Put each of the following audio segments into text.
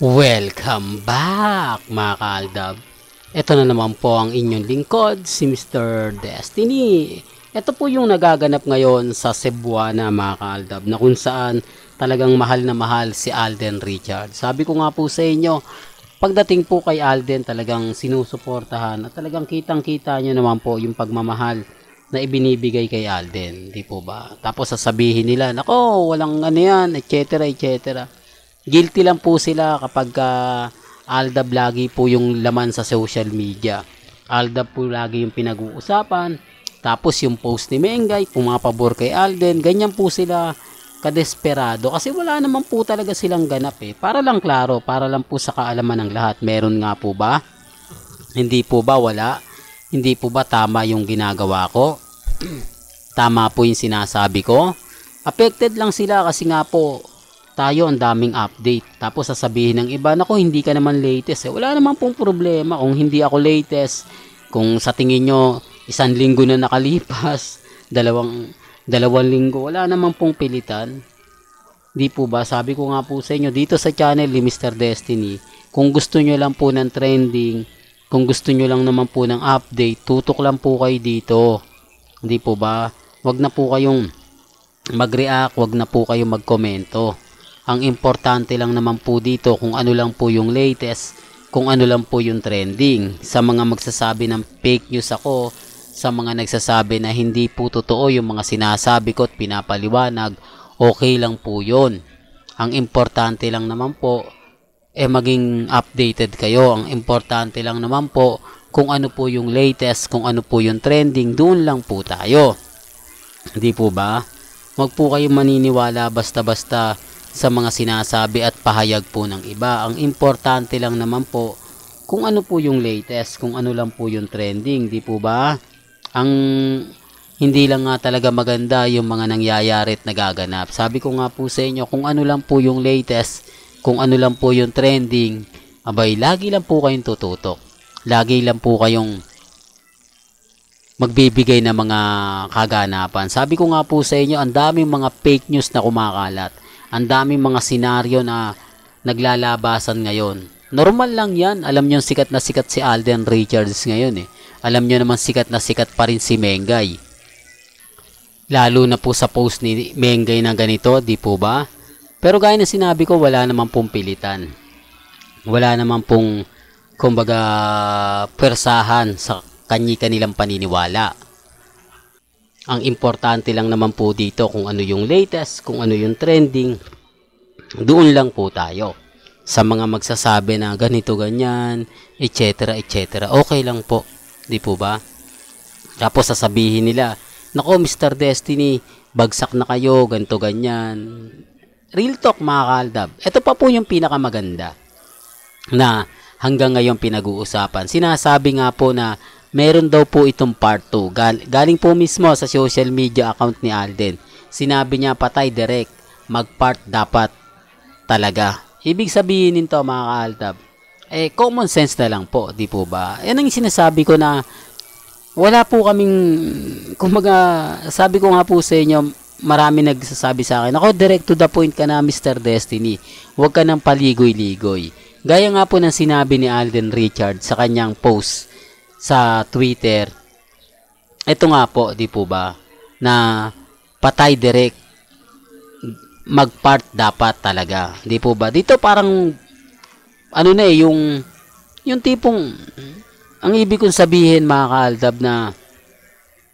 Welcome back mga kaaldab. Ito na naman po ang inyong lingkod, si Mr. Destiny. Ito po yung nagaganap ngayon sa Cebuana mga kaaldab, na kung saan talagang mahal na mahal si Alden Richards. Sabi ko nga po sa inyo, pagdating po kay Alden talagang sinusuportahan at talagang kitang-kita nyo naman po yung pagmamahal na ibinibigay kay Alden, di po ba? Tapos sasabihin nila, nako, walang ano yan, etc. etc. Guilty lang po sila kapag Aldab lagi po yung laman sa social media. Aldab po lagi yung pinag-uusapan. Tapos yung post ni Mengay, pumapabor kay Alden. Ganyan po sila kadesperado. Kasi wala naman po talaga silang ganap eh. Para lang klaro, para lang po sa kaalaman ng lahat. Meron nga po ba? Hindi po ba wala? Hindi po ba tama yung ginagawa ko? Tama po yung sinasabi ko? Affected lang sila kasi nga po tayo ang daming update. Tapos sasabihin ng iba, nako hindi ka naman latest eh. Wala naman pong problema kung hindi ako latest. Kung sa tingin nyo, 1 linggo na nakalipas, dalawang linggo, wala naman pong pilitan. Di po ba? Sabi ko nga po sa inyo, dito sa channel ni Mr. Destiny, kung gusto nyo lang po ng trending, kung gusto nyo lang naman po ng update, tutok lang po kayo dito. Di po ba? Wag na po kayong mag-react, wag na po kayong mag-komento. Ang importante lang naman po dito kung ano lang po yung latest, kung ano lang po yung trending. Sa mga magsasabi ng fake news ako, sa mga nagsasabi na hindi po totoo yung mga sinasabi ko at pinapaliwanag, okay lang po yun. Ang importante lang naman po, maging updated kayo. Ang importante lang naman po, kung ano po yung latest, kung ano po yung trending, doon lang po tayo. Hindi po ba? Huwag po kayong maniniwala basta-basta sa mga sinasabi at pahayag po ng iba. Ang importante lang naman po kung ano po yung latest, kung ano lang po yung trending, di po ba? Ang hindi lang nga talaga maganda yung mga nangyayari at nagaganap. Sabi ko nga po sa inyo, kung ano lang po yung latest, kung ano lang po yung trending, abay, lagi lang po kayong tututok. Lagi lang po kayong magbibigay ng mga kaganapan. Sabi ko nga po sa inyo, ang daming mga fake news na kumakalat. Ang daming mga senaryo na naglalabasan ngayon. Normal lang yan. Alam nyo sikat na sikat si Alden Richards ngayon eh. Alam nyo naman sikat na sikat pa rin si Mengay. Lalo na po sa post ni Mengay na ganito, di po ba? Pero gaya na sinabi ko, wala naman pong pilitan. Wala naman pong, kumbaga, persahan sa kanilang paniniwala. Ang importante lang naman po dito kung ano yung latest, kung ano yung trending, doon lang po tayo. Sa mga magsasabi na ganito, ganyan, etc. etc. Okay lang po, di po ba? Tapos sasabihin nila, nako Mr. Destiny, bagsak na kayo, ganito, ganyan. Real talk mga kaaldab. Ito pa po yung pinakamaganda na hanggang ngayon pinag-uusapan. Sinasabi nga po na meron daw po itong part 2. Galing po mismo sa social media account ni Alden. Sinabi niya patay direct, mag-part dapat talaga. Ibig sabihin nito mga kaaldab, common sense na lang po, di po ba? Yan ang sinasabi ko na wala po kaming, kumbaga, sabi ko nga po sa inyo, marami nagsasabi sa akin, ako direct to the point ka na Mr. Destiny. Huwag ka nang paligoy-ligoy. Gaya nga po ng sinabi ni Alden Richards sa kanyang post sa Twitter, ito nga po, di po ba, na patay direct, mag-part dapat talaga, di po ba? Dito parang, ano na eh, yung tipong, ang ibig kong sabihin mga kaaldab na,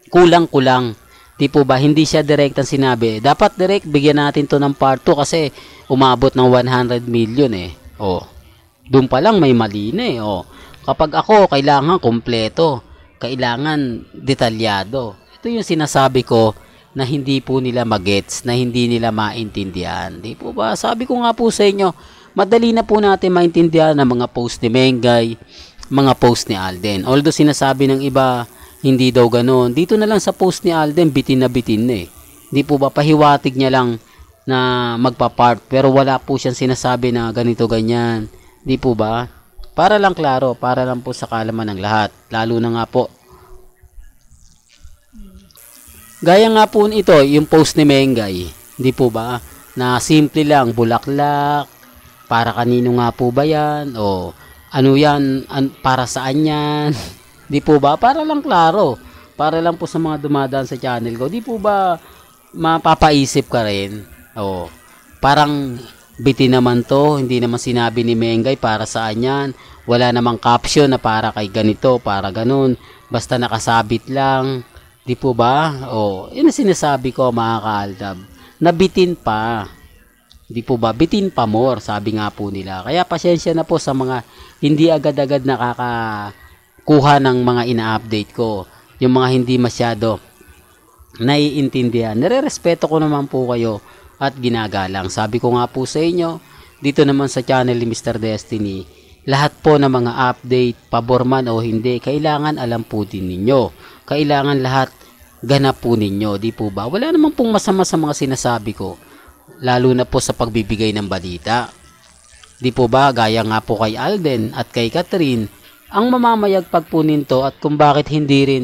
kulang-kulang, di po ba, hindi siya direct ang sinabi, dapat direct, bigyan natin to ng part 2 kasi, umabot ng 100 million eh, doon pa lang may mali na eh, kapag ako, kailangan kompleto. Kailangan detalyado. Ito yung sinasabi ko na hindi po nila magets, na hindi nila maintindihan. Di po ba? Sabi ko nga po sa inyo, madali na po natin maintindihan ng mga post ni Mengay, mga post ni Alden. Although sinasabi ng iba, hindi daw ganoon. Dito na lang sa post ni Alden, bitin na bitin na eh. Di po ba? Pahiwatig niya lang na magpa-part. Pero wala po siyang sinasabi na ganito, ganyan. Di po ba? Para lang klaro, para lang po sa kaalaman ng lahat. Lalo na nga po. Gaya nga po ito, yung post ni Mengay. Di po ba? Na simple lang, bulaklak, Para kanino nga po ba yan? O ano yan? Para saan yan? Di po ba? Para lang klaro. Para lang po sa mga dumadaan sa channel ko. Di po ba mapapaisip ka rin? O parang bitin naman to. Hindi naman sinabi ni Mengay para saan yan. Wala namang caption na para kay ganito, para ganun. Basta nakasabit lang. Di po ba? O, yun ang sinasabi ko mga kaaldab. Nabitin pa. Di po ba? Bitin pa more, sabi nga po nila. Kaya pasensya na po sa mga hindi agad-agad nakakakuha ng mga ina-update ko. Yung mga hindi masyado naiintindihan. Nire-respeto ko naman po kayo at ginagalang. Sabi ko nga po sa inyo, dito naman sa channel ni Mr. Destiny, lahat po ng mga update, pabor man o hindi, kailangan alam po din ninyo. Kailangan lahat ganap po ninyo, di po ba? Wala namang pong masama sa mga sinasabi ko. Lalo na po sa pagbibigay ng balita. Di po ba, gaya nga po kay Alden at kay Catherine, ang mamamayagpag po nito at kung bakit hindi rin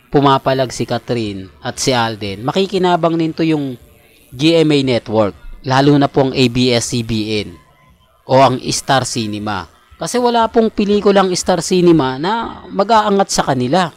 pumapalag si Catherine at si Alden, makikinabang nito yung GMA Network, lalo na po ang ABS-CBN o ang Star Cinema. Kasi wala pong pelikulang Star Cinema na mag-aangat sa kanila.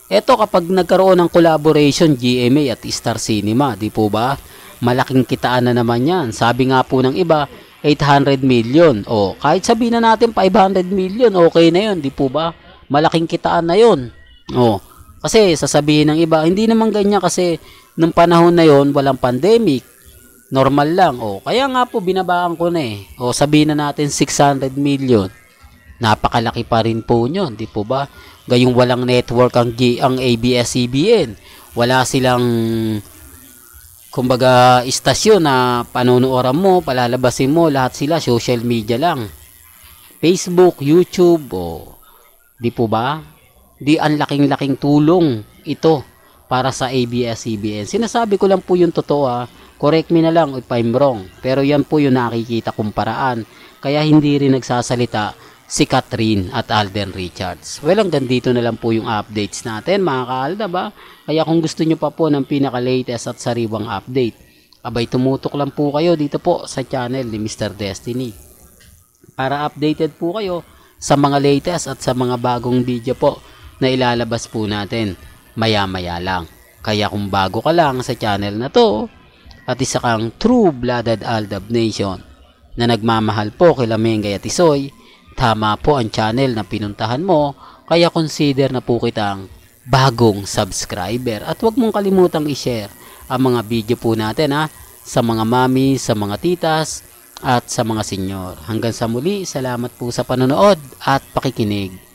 Eto kapag nagkaroon ng collaboration GMA at Star Cinema, di po ba? Malaking kitaan na naman yan. Sabi nga po ng iba, 800 million. O, kahit sabihin na natin 500 million, okay na yun. Di po ba? Malaking kitaan na yun. O, kasi sasabihin ng iba, hindi naman ganyan kasi nung panahon na yon walang pandemic. Normal lang. O, kaya nga po binabaan ko na eh. O, sabihin na natin 600 million. Napakalaki pa rin po nyo. Di po ba? Gayong walang network ang ABS-CBN. Wala silang kumbaga istasyon na panunuoran mo, palalabasin mo, lahat sila social media lang. Facebook, YouTube, di po ba? Di ang laking-laking tulong ito para sa ABS-CBN. Sinasabi ko lang po yung totoo Correct me na lang if I'm wrong. Pero yan po yung nakikita kong paraan. Kaya hindi rin nagsasalita si Catherine at Alden Richards. Well, hanggang dito na lang po yung updates natin mga kaalda ba? Kaya kung gusto nyo pa po ng pinaka-latest at sariwang update, abay tumutok lang po kayo dito po sa channel ni Mr. Destiny. Para updated po kayo sa mga latest at sa mga bagong video po na ilalabas po natin maya-maya lang. Kaya kung bago ka lang sa channel na to at isa kang true-blooded Aldab Nation na nagmamahal po kila Mengay at Isoy, tama po ang channel na pinuntahan mo, kaya consider na po kitang bagong subscriber. At huwag mong kalimutang i-share ang mga video po natin sa mga mami, sa mga titas, at sa mga senyor. Hanggang sa muli, salamat po sa panonood at pakikinig.